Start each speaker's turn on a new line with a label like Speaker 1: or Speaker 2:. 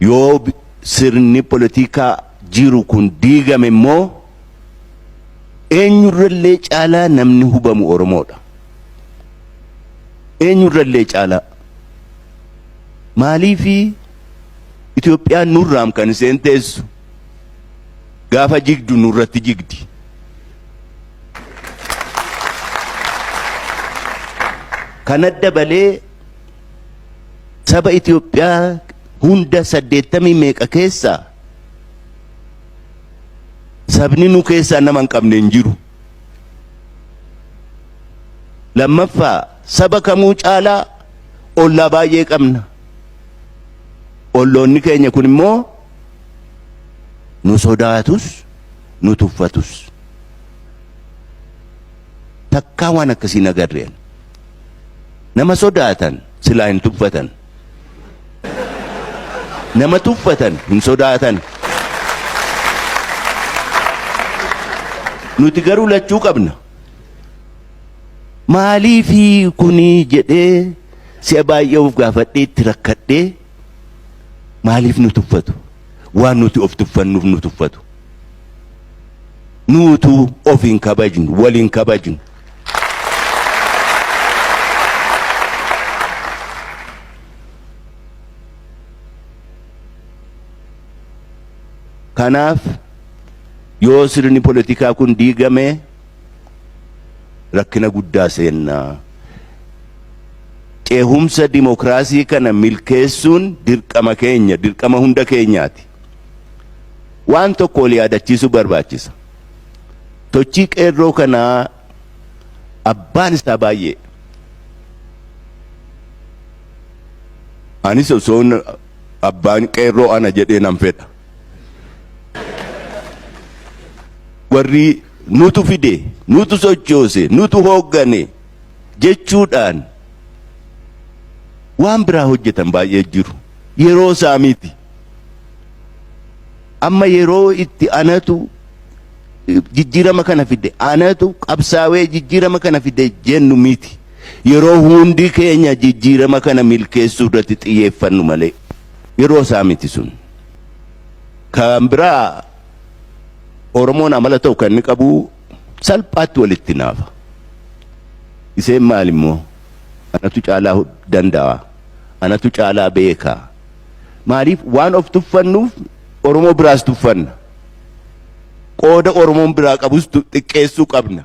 Speaker 1: yoo sirni politikaa jiru kun diigame immoo eenyurrallee caalaa namni hubamu Oromoodha. Eenyurrallee caalaa maaliifi Itoophiyaan nurraam kan isheen teessu gaafa jigdu nurratti jigdi. Kana dabalee saba Itoophiyaa hunda 80 meeqa keessa sabni nu keessa nama hin qabne hin jiru. Lammaffaa saba kamuu caalaa ollaa baay'ee qabna. Olloonni keenya kun immoo nu sodaatus nu tuffatus. Takkaa waan akkasii nagarreen. Nama sodaatan silaa hin tuffatan. Nama tuffatan hin sodaatan. Nuti garuu lachuu qabna. Maaliifi kuni jedhee si'a baay'ee of gaafadhee itti rakkadhee maaliif nu tuffatu? Waan nuti of tuffannuuf nu tuffatu. Nuutu of hin kabajnu, wal hin kabajnu. Kanaaf yoo sirni politikaa kun diigame rakkina guddaa seennaa. Ceehumsa dimokiraasii kana milkeessuun dirqama keenya, dirqama hunda keenyaati. Waan tokko ol yaadachiisu barbaachisa. Tochii qeerroo kanaa abbaan isaa baay'ee. Anis osoon abbaan qeerroo ana jedhee nan fedha. Warri nutu fide, nutu sochoose, nutu hooggane jechuudhaan waan biraa hojjetan baay'ee jiru. Yeroo isaa miti. Amma yeroo itti anatu jijjiirama kana fide, anatu qabsaawee jijjiirama kana fide jennu miti. Yeroo hundi keenya jijjiirama kana milkeessuu irratti xiyyeeffannu malee. Yeroo isaa miti sun. Kan biraa Oromoon amala ta'u kan inni qabu salphaatti walitti naafa. Iseen maal immoo anatu caalaa danda'a, anatu caalaa beekaa. Maaliif waan of tuffannuuf Oromoo biraas tuffanna. Qooda Oromoon biraa qabus xiqqeessuu qabna.